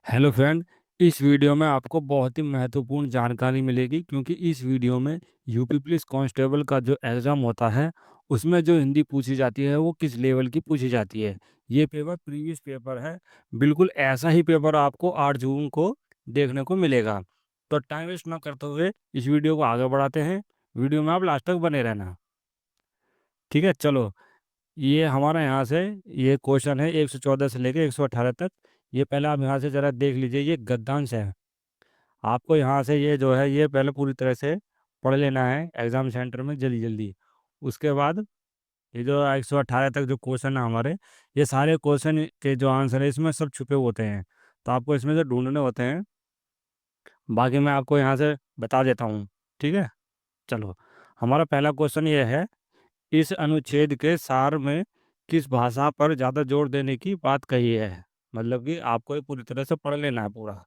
Hello friend. इस video में आपको बहुत ही महत्वपूर्ण जानकारी मिलेगी क्योंकि इस वीडियो में यूपी पुलिस कांस्टेबल का जो एग्ज़ाम होता है उसमें जो हिंदी पूछी जाती है वो किस लेवल की पूछी जाती है। ये पेपर प्रीवियस पेपर है। बिल्कुल ऐसा ही पेपर आपको 8 जून को देखने को मिलेगा। तो टाइम वेस्ट ना करते हुए इस वीडियो को आगे बढ़ाते हैं। वीडियो में आप लास्ट तक बने रहना। ठीक है, चलो। ये हमारा यहाँ से ये क्वेश्चन है 114 से लेकर 118 तक। ये पहले आप यहाँ से ज़रा देख लीजिए, ये गद्यांश है। आपको यहाँ से ये जो है ये पहले पूरी तरह से पढ़ लेना है एग्जाम सेंटर में जल्दी जल्दी। उसके बाद ये जो 118 तक जो क्वेश्चन है हमारे, ये सारे क्वेश्चन के जो आंसर है इसमें सब छुपे होते हैं। तो आपको इसमें से ढूंढने होते हैं। बाकी मैं आपको यहाँ से बता देता हूँ। ठीक है, चलो। हमारा पहला क्वेश्चन ये है, इस अनुच्छेद के सार में किस भाषा पर ज़्यादा जोर देने की बात कही है। मतलब कि आपको ये पूरी तरह से पढ़ लेना है पूरा।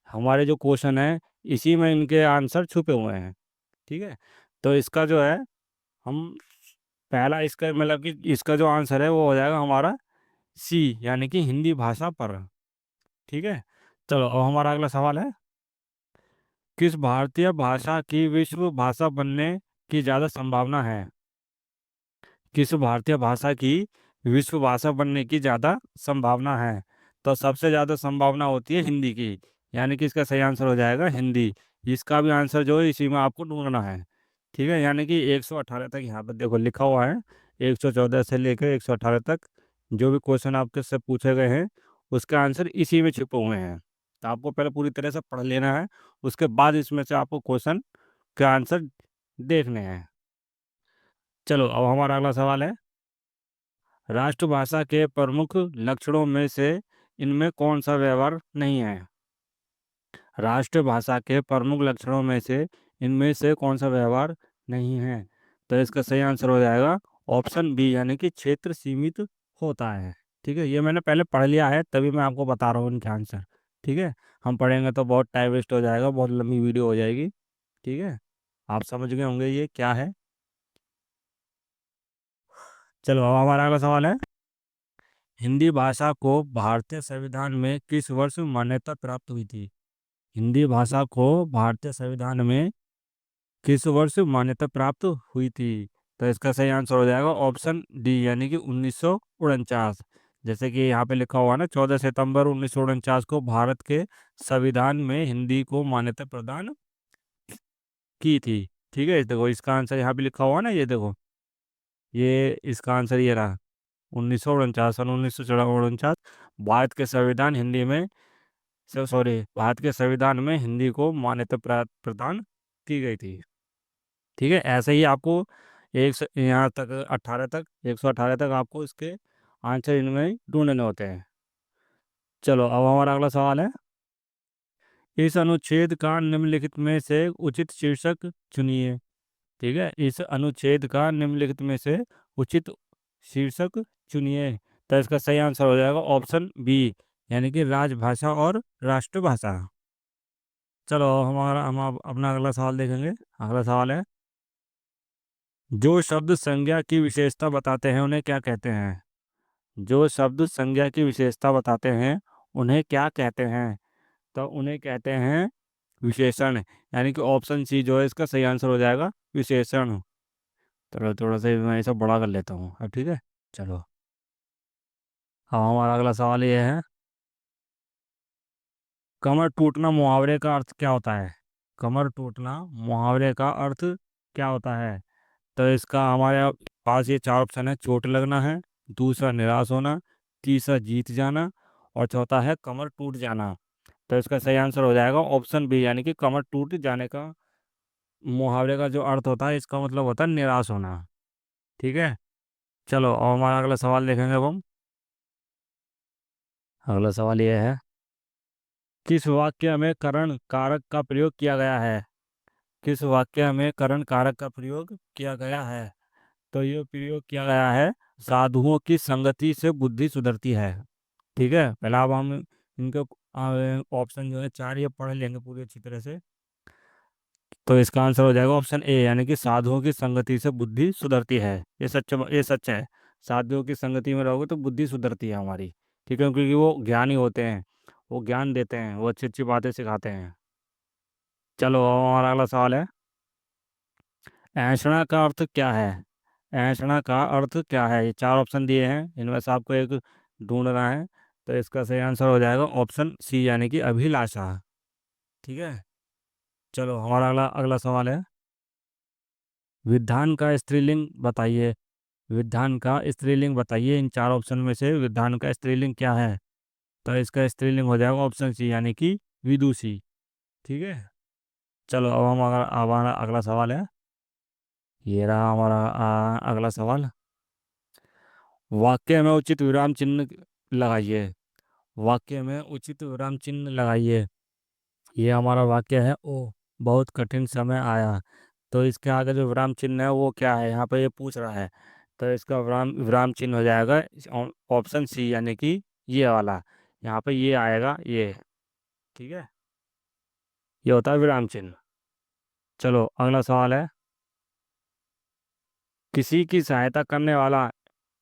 हमारे जो क्वेश्चन है इसी में इनके आंसर छुपे हुए हैं। ठीक है, तो इसका जो है हम पहला इसका मतलब कि इसका जो आंसर है वो हो जाएगा हमारा सी, यानी कि हिंदी भाषा पर। ठीक है, चलो। अब हमारा अगला सवाल है, किस भारतीय भाषा की विश्व भाषा बनने की ज़्यादा संभावना है। किस भारतीय भाषा की विश्व भाषा बनने की ज़्यादा संभावना है। तो सबसे ज़्यादा संभावना होती है हिंदी की, यानी कि इसका सही आंसर हो जाएगा हिंदी। इसका भी आंसर जो है इसी में आपको ढूंढना है। ठीक है, यानी कि 118 तक यहाँ पर देखो लिखा हुआ है। 114 से लेकर 118 तक जो भी क्वेश्चन आपके से पूछे गए हैं उसका आंसर इसी में छुपे हुए हैं। तो आपको पहले पूरी तरह से पढ़ लेना है, उसके बाद इसमें से आपको क्वेश्चन के आंसर देखने हैं। चलो, अब हमारा अगला सवाल है, राष्ट्रभाषा के प्रमुख लक्षणों में से इनमें कौन सा व्यवहार नहीं है। राष्ट्रभाषा के प्रमुख लक्षणों में से इनमें से कौन सा व्यवहार नहीं है। तो इसका सही आंसर हो जाएगा ऑप्शन बी, यानी कि क्षेत्र सीमित होता है। ठीक है, ये मैंने पहले पढ़ लिया है तभी मैं आपको बता रहा हूँ इनके आंसर। ठीक है, हम पढ़ेंगे तो बहुत टाइम वेस्ट हो जाएगा, बहुत लंबी वीडियो हो जाएगी। ठीक है, आप समझ गए होंगे ये क्या है। चलो, अब हमारा अगला सवाल है, हिंदी भाषा को भारतीय संविधान में किस वर्ष मान्यता प्राप्त हुई थी। हिंदी भाषा को भारतीय संविधान में किस वर्ष मान्यता प्राप्त हुई थी। तो इसका सही आंसर हो जाएगा ऑप्शन डी, यानी कि 1949। जैसे कि यहाँ पे लिखा हुआ है ना, 14 सितंबर 1949 को भारत के संविधान में हिंदी को मान्यता प्रदान की थी। ठीक है, देखो इसका आंसर यहाँ पे लिखा हुआ है ना, ये देखो, ये इसका आंसर ये रहा। 1949, सन 1949 भारत के संविधान हिंदी में सॉरी भारत के संविधान में हिंदी को मान्यता प्रदान की गई थी। ठीक है, ऐसे ही आपको यहाँ तक 18 तक 118 तक आपको इसके आंसर इनमें ही ढूंढने होते हैं। चलो, अब हमारा अगला सवाल है, इस अनुच्छेद का निम्नलिखित में से उचित शीर्षक चुनिए। ठीक है, इस अनुच्छेद का निम्नलिखित में से उचित शीर्षक चुनिए। तो इसका सही आंसर हो जाएगा ऑप्शन बी, यानी कि राजभाषा और राष्ट्रभाषा। चलो, हम अब अपना अगला सवाल देखेंगे। अगला सवाल है, जो शब्द संज्ञा की विशेषता बताते हैं उन्हें क्या कहते हैं। जो शब्द संज्ञा की विशेषता बताते हैं उन्हें क्या कहते हैं। तो उन्हें कहते हैं विशेषण, यानी कि ऑप्शन सी जो है इसका सही आंसर हो जाएगा विशेषण। चलो, थोड़ा सा मैं इसे बड़ा कर लेता हूँ अब। ठीक है, चलो। अब हमारा अगला सवाल ये है, कमर टूटना मुहावरे का अर्थ क्या होता है। कमर टूटना मुहावरे का अर्थ क्या होता है। तो इसका हमारे पास ये चार ऑप्शन है, चोट लगना है, दूसरा निराश होना, तीसरा जीत जाना, और चौथा है कमर टूट जाना। तो इसका सही आंसर हो जाएगा ऑप्शन बी, यानी कि कमर टूट जाने का मुहावरे का जो अर्थ होता है इसका मतलब होता है निराश होना। ठीक है, चलो। और हमारा अगला सवाल देखेंगे अब हम। अगला सवाल ये है, किस वाक्य में करण कारक का प्रयोग किया गया है। किस वाक्य में करण कारक का प्रयोग किया गया है। तो ये प्रयोग किया गया है, साधुओं की संगति से बुद्धि सुधरती है। ठीक है, पहला अब हम इनके ऑप्शन जो है चार ये पढ़ लेंगे पूरी अच्छी तरह से। तो इसका आंसर हो जाएगा ऑप्शन ए, यानी कि साधुओं की संगति से बुद्धि सुधरती है। ये सच है। साधुओं की संगति में रहोगे तो बुद्धि सुधरती है हमारी। ठीक है, क्योंकि वो ज्ञानी होते हैं। वो ज्ञान देते हैं, वो अच्छी अच्छी बातें सिखाते हैं। चलो अब हमारा अगला सवाल है, ऐंषणा का अर्थ क्या है? ऐंषणा का अर्थ क्या है? ये चार ऑप्शन दिए हैं, इनमें से आपको एक ढूंढना है। तो इसका सही आंसर हो जाएगा ऑप्शन सी, यानी कि अभिलाषा। ठीक है। चलो हमारा अगला अगला सवाल है, विधान का स्त्रीलिंग बताइए। विधान का स्त्रीलिंग बताइए, इन चार ऑप्शन में से विधान का स्त्रीलिंग क्या है? तो इसका स्त्रीलिंग हो जाएगा ऑप्शन सी, यानी कि विदुषी। ठीक है। चलो अब हमारा अगला सवाल है, ये रहा हमारा अगला सवाल, वाक्य में उचित विराम चिन्ह लगाइए। वाक्य में उचित विराम चिन्ह लगाइए। ये हमारा वाक्य है, ओ बहुत कठिन समय आया। तो इसके आगे जो विराम चिन्ह है वो क्या है, यहाँ पे ये पूछ रहा है। तो इसका विराम विराम चिन्ह हो जाएगा ऑप्शन सी, यानी कि ये वाला। यहाँ पे ये आएगा, ये। ठीक है। ये होता है विराम चिन्ह। चलो अगला सवाल है, किसी की सहायता करने वाला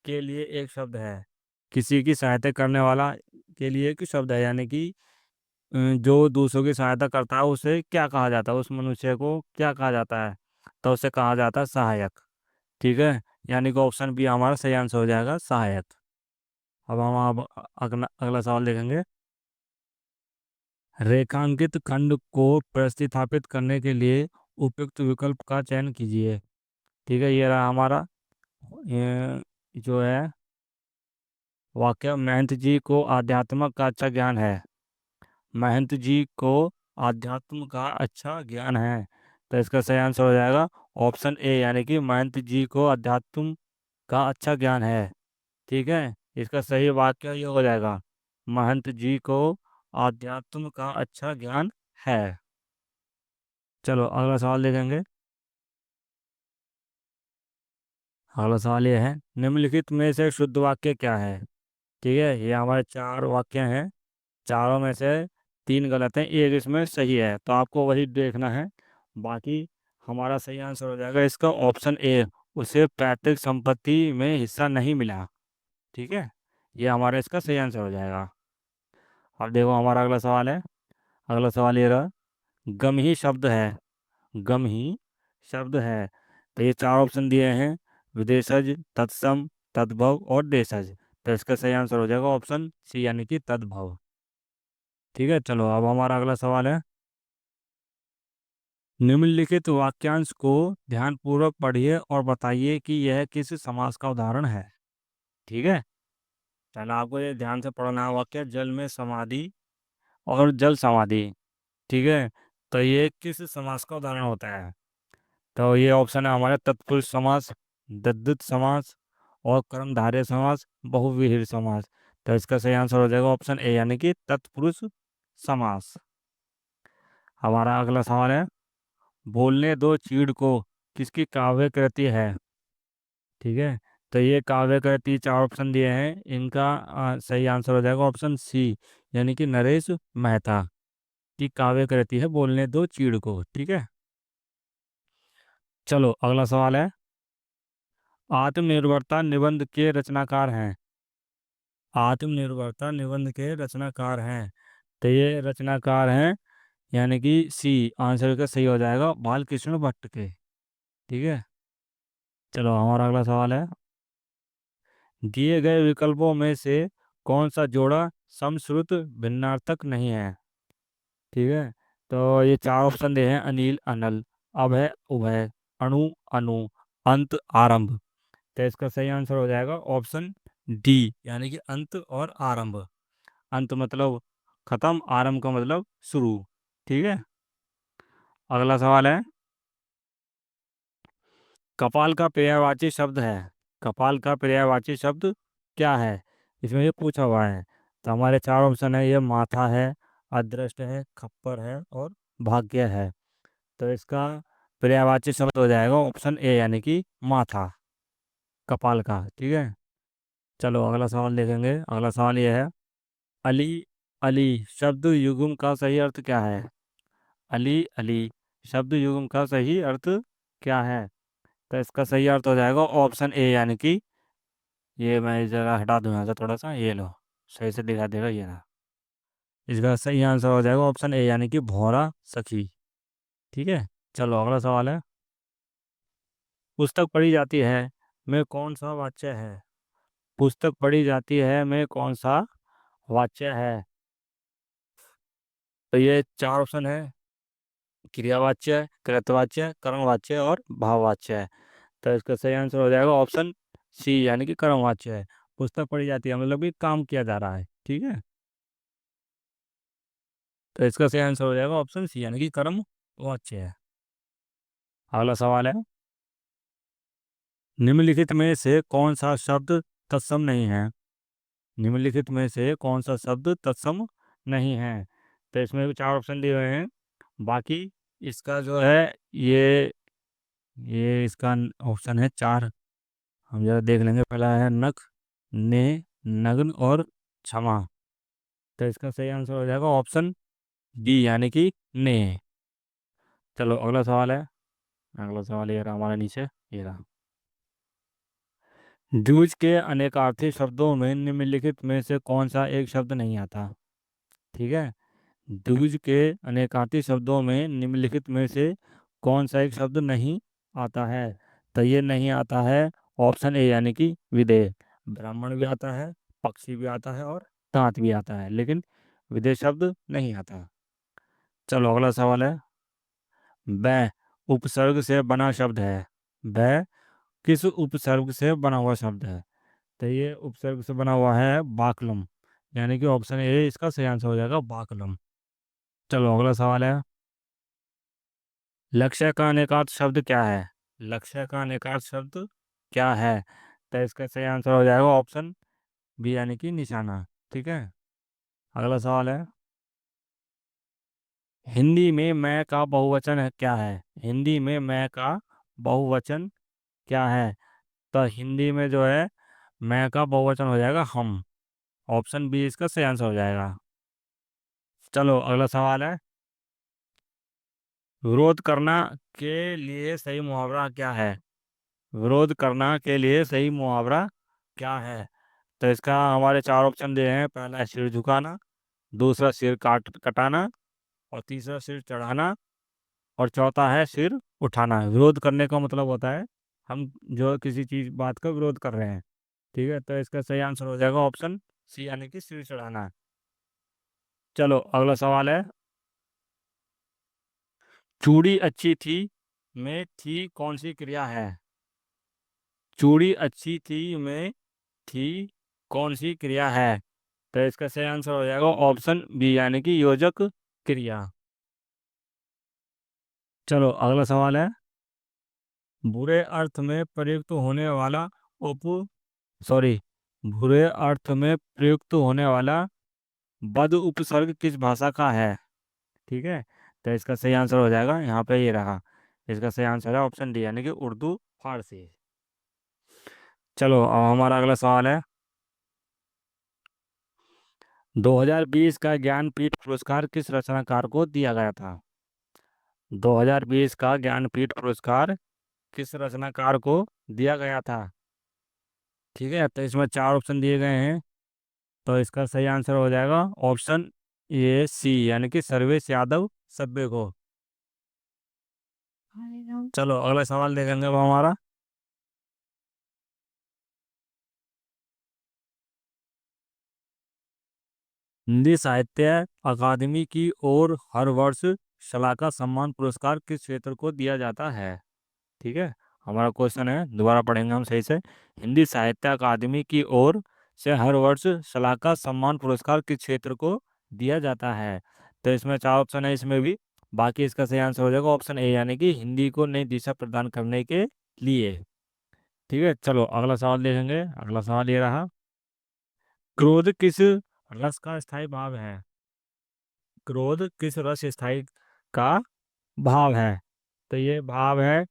के लिए एक शब्द है। किसी की सहायता करने वाला के लिए एक शब्द है, यानी कि जो दूसरों की सहायता करता है उसे क्या कहा जाता है, उस मनुष्य को क्या कहा जाता है? तो उसे कहा जाता है सहायक। ठीक है। यानी कि ऑप्शन बी हमारा सही आंसर हो जाएगा, सहायक। अब अगला अगला सवाल देखेंगे, रेखांकित खंड को प्रतिस्थापित करने के लिए उपयुक्त विकल्प का चयन कीजिए। ठीक है। ये रहा हमारा, ये जो है वाक्य, महंत जी को आध्यात्म का अच्छा ज्ञान है। महंत जी को आध्यात्म का अच्छा ज्ञान है। तो इसका सही आंसर हो जाएगा ऑप्शन ए, यानी कि महंत जी को अध्यात्म का अच्छा ज्ञान है। ठीक है। इसका सही वाक्य ये हो जाएगा, महंत जी को आध्यात्म का अच्छा ज्ञान है। चलो अगला सवाल देखेंगे। अगला सवाल ये है, निम्नलिखित में से शुद्ध वाक्य क्या है? ठीक है। ये हमारे चार वाक्य हैं, चारों में से तीन गलत हैं, एक इसमें सही है, तो आपको वही देखना है। बाकी हमारा सही आंसर हो जाएगा इसका ऑप्शन ए, उसे पैतृक संपत्ति में हिस्सा नहीं मिला। ठीक है। ये हमारा इसका सही आंसर हो जाएगा। अब देखो हमारा अगला सवाल है, अगला सवाल ये रहा, गम ही शब्द है। गम ही शब्द है। तो ये चार ऑप्शन दिए हैं, विदेशज, तत्सम, तद्भव और देशज। तो इसका सही आंसर हो जाएगा ऑप्शन सी, यानी कि तद्भव। ठीक है। चलो अब हमारा अगला सवाल है, निम्नलिखित वाक्यांश को ध्यानपूर्वक पढ़िए और बताइए कि यह किस समास का उदाहरण है। ठीक है। चलो आपको ये ध्यान से पढ़ना है वाक्य, जल में समाधि और जल समाधि। ठीक है। तो ये किस समास का उदाहरण होता है? तो ये ऑप्शन है हमारे, तत्पुरुष समास, द्वंद्व समास और कर्मधारय समास, बहुव्रीहि समास। तो इसका सही आंसर हो जाएगा ऑप्शन ए, यानी कि तत्पुरुष समास। हमारा अगला सवाल है, बोलने दो चीड़ को किसकी काव्य कृति है? ठीक है। तो ये काव्य कृति चार ऑप्शन दिए हैं, इनका सही आंसर हो जाएगा ऑप्शन सी, यानी कि नरेश मेहता की काव्य कृति है बोलने दो चीड़ को। ठीक है। चलो अगला सवाल है, आत्मनिर्भरता निबंध के रचनाकार हैं। आत्मनिर्भरता निबंध के रचनाकार हैं। तो ये रचनाकार हैं, यानी कि सी आंसर का सही हो जाएगा, बालकृष्ण भट्ट के। ठीक है। चलो हमारा अगला सवाल है, दिए गए विकल्पों में से कौन सा जोड़ा समश्रुत भिन्नार्थक नहीं है? ठीक है। तो ये चार ऑप्शन दे हैं, अनिल अनल, अभय उभय, अणु अनु, अंत आरंभ। तो इसका सही आंसर हो जाएगा ऑप्शन डी, यानी कि अंत और आरंभ। अंत मतलब खत्म, आरंभ का मतलब शुरू। ठीक है। अगला सवाल है, कपाल का पर्यायवाची शब्द है। कपाल का पर्यायवाची शब्द क्या है? इसमें ये पूछा हुआ है। तो हमारे चार ऑप्शन है, ये माथा है, अदृष्ट है, खप्पर है और भाग्य है। तो इसका पर्यायवाची शब्द हो जाएगा ऑप्शन ए, यानी कि माथा, कपाल का। ठीक है। चलो अगला सवाल देखेंगे। अगला सवाल ये है, अली अली शब्द युग्म का सही अर्थ क्या है? अली अली शब्द युग्म का सही अर्थ क्या है? तो इसका सही अर्थ हो जाएगा ऑप्शन ए, यानी कि ये मैं इस जगह हटा दूँ यहाँ से थोड़ा सा, ये लो, सही से दिखा देगा ये ना। इसका सही आंसर हो जाएगा ऑप्शन ए यानी कि भौरा सखी। ठीक है। चलो अगला सवाल है। पुस्तक पढ़ी जाती है में कौन सा वाच्य है? पुस्तक पढ़ी जाती है में कौन सा वाच्य है? तो ये चार ऑप्शन है। क्रियावाच्य, कृतवाच्य, कर्मवाच्य और भाववाच्य है। तो इसका सही आंसर हो जाएगा ऑप्शन सी यानी कि कर्मवाच्य है। पुस्तक पढ़ी जाती है मतलब कि काम किया जा रहा है। ठीक है। तो इसका सही आंसर हो जाएगा ऑप्शन सी यानी कि कर्मवाच्य है। अगला सवाल है। निम्नलिखित में से कौन सा शब्द तत्सम नहीं है? निम्नलिखित में से कौन सा शब्द तत्सम नहीं है? तो इसमें भी चार ऑप्शन दिए हुए हैं। बाकी इसका जो है ये ये इसका ऑप्शन है चार। हम जरा देख लेंगे। पहला है नख, ने, नग्न और क्षमा। तो इसका सही आंसर हो जाएगा ऑप्शन डी यानी कि ने। चलो अगला सवाल है। अगला सवाल ये रहा हमारे नीचे। ये रहा। द्विज के अनेकार्थी शब्दों में निम्नलिखित में से कौन सा एक शब्द नहीं आता? ठीक है। द्विज के अनेकार्थी शब्दों में निम्नलिखित में से कौन सा एक शब्द नहीं आता है? तो ये नहीं आता है ऑप्शन ए यानी कि विदेह। ब्राह्मण भी आता है, पक्षी भी आता है और तात भी आता है, लेकिन विदेह शब्द नहीं आता। चलो अगला सवाल है। बै उपसर्ग से बना शब्द है। बै किस उपसर्ग से बना हुआ शब्द है? तो ये उपसर्ग से बना हुआ है बाकलम, यानी कि ऑप्शन ए इसका सही आंसर हो जाएगा बाकलम। चलो अगला सवाल है। लक्ष्य का अनेकार्थ शब्द क्या है? लक्ष्य का अनेकार्थ शब्द क्या है? तो इसका सही आंसर हो जाएगा ऑप्शन बी यानी कि निशाना। ठीक है। अगला सवाल है। हिंदी में मैं का बहुवचन है क्या है? हिंदी में मैं का बहुवचन क्या है? तो हिंदी में जो है मैं का बहुवचन हो जाएगा हम। ऑप्शन बी इसका सही आंसर हो जाएगा। चलो अगला सवाल है। विरोध करना के लिए सही मुहावरा क्या है? विरोध करना के लिए सही मुहावरा क्या है? तो इसका हमारे चार ऑप्शन दिए हैं। पहला है सिर झुकाना, दूसरा सिर काट कटाना, और तीसरा सिर चढ़ाना, और चौथा है सिर उठाना। विरोध करने का मतलब होता है हम जो किसी चीज बात का विरोध कर रहे हैं। ठीक है। तो इसका सही आंसर हो जाएगा ऑप्शन सी यानी कि सिर चढ़ाना। चलो अगला सवाल है। चूड़ी अच्छी थी में थी कौन सी क्रिया है? चूड़ी अच्छी थी में थी कौन सी क्रिया है? तो इसका सही आंसर हो जाएगा ऑप्शन बी यानी कि योजक क्रिया। चलो अगला सवाल है। बुरे अर्थ में प्रयुक्त होने वाला उप सॉरी बुरे अर्थ में प्रयुक्त होने वाला बद उपसर्ग किस भाषा का है? ठीक है। तो इसका सही आंसर हो जाएगा यहाँ पे ये रहा। इसका सही आंसर है ऑप्शन डी यानी कि उर्दू फारसी। चलो अब हमारा अगला सवाल है। 2020 का ज्ञानपीठ पुरस्कार किस रचनाकार को दिया गया था? 2020 का ज्ञानपीठ पुरस्कार किस रचनाकार को दिया गया था? ठीक है। तो इसमें चार ऑप्शन दिए गए हैं। तो इसका सही आंसर हो जाएगा ऑप्शन ए सी यानी कि सर्वेश यादव सब्बे को। चलो अगला सवाल देखेंगे अब हमारा। हिंदी साहित्य अकादमी की ओर हर वर्ष शलाका सम्मान पुरस्कार किस क्षेत्र को दिया जाता है? ठीक है। हमारा क्वेश्चन है, दोबारा पढ़ेंगे हम सही से। हिंदी साहित्य अकादमी की ओर से हर वर्ष शलाका सम्मान पुरस्कार किस क्षेत्र को दिया जाता है? तो इसमें चार ऑप्शन है इसमें भी। बाकी इसका सही आंसर हो जाएगा ऑप्शन ए यानी कि हिंदी को नई दिशा प्रदान करने के लिए। ठीक है। चलो अगला सवाल देखेंगे। अगला सवाल ये रहा। क्रोध किस रस का स्थायी भाव है? क्रोध किस रस स्थायी का भाव है? तो ये भाव है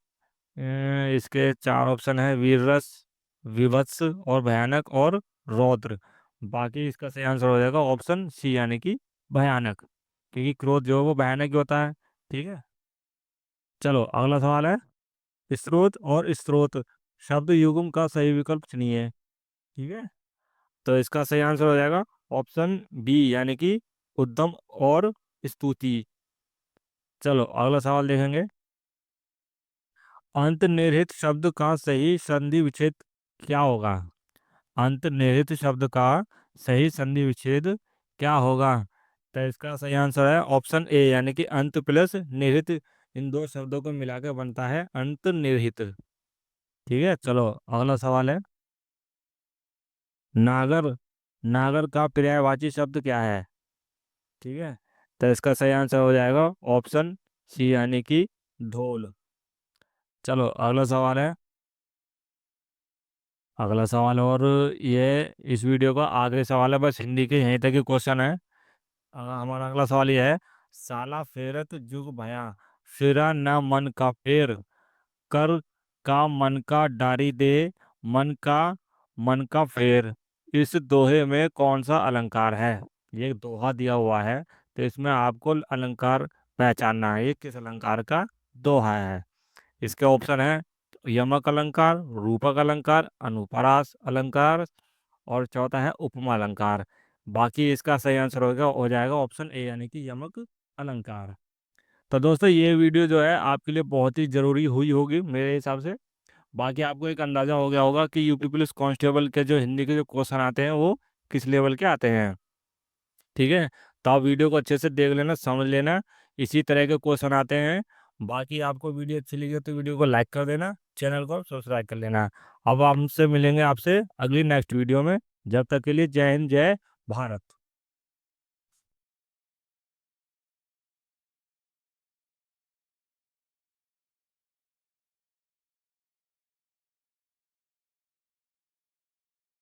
इसके चार ऑप्शन है। वीर रस, विभत्स और भयानक और रौद्र। बाकी इसका सही आंसर हो जाएगा ऑप्शन सी यानी कि भयानक, क्योंकि क्रोध जो है वो भयानक ही होता है। ठीक है। चलो अगला सवाल है। स्रोत और स्रोत शब्द युग्म का सही विकल्प चुनिए। ठीक है। तो इसका सही आंसर हो जाएगा ऑप्शन बी यानी कि उद्यम और स्तुति। चलो अगला सवाल देखेंगे। अंतर्निहित शब्द का सही संधि विच्छेद क्या होगा? अंतर्निहित शब्द का सही संधि विच्छेद क्या होगा? तो इसका सही आंसर है ऑप्शन ए, यानी कि अंत प्लस निहित, इन दो शब्दों को मिलाकर बनता है अंतर्निहित। ठीक है, चलो अगला सवाल है। नागर, नागर का पर्यायवाची शब्द क्या है? ठीक है, तो इसका सही आंसर हो जाएगा ऑप्शन सी, यानी कि ढोल। चलो अगला सवाल है। अगला सवाल, और ये इस वीडियो का आखिरी सवाल है, बस हिंदी के यहीं तक ही क्वेश्चन है। हमारा अगला सवाल ये है। साला फेरत जुग भया, फिरा न मन का फेर, कर का मन का डारी दे, मन का फेर, इस दोहे में कौन सा अलंकार है? ये एक दोहा दिया हुआ है, तो इसमें आपको अलंकार पहचानना है, ये किस अलंकार का दोहा है। इसके ऑप्शन है यमक अलंकार, रूपक अलंकार, अनुप्रास अलंकार, और चौथा है उपमा अलंकार। बाकी इसका सही आंसर होगा, हो जाएगा ऑप्शन ए, यानी कि यमक अलंकार। तो दोस्तों ये वीडियो जो है आपके लिए बहुत ही जरूरी हुई होगी मेरे हिसाब से। बाकी आपको एक अंदाजा हो गया होगा कि यूपी पुलिस कांस्टेबल के जो हिंदी के जो क्वेश्चन आते हैं वो किस लेवल के आते हैं। ठीक है, तो आप वीडियो को अच्छे से देख लेना, समझ लेना, इसी तरह के क्वेश्चन आते हैं। बाकी आपको वीडियो अच्छी लगी हो तो वीडियो को लाइक कर देना, चैनल को सब्सक्राइब कर लेना। अब हमसे मिलेंगे आपसे अगली नेक्स्ट वीडियो में। जब तक के लिए जय हिंद, जय भारत।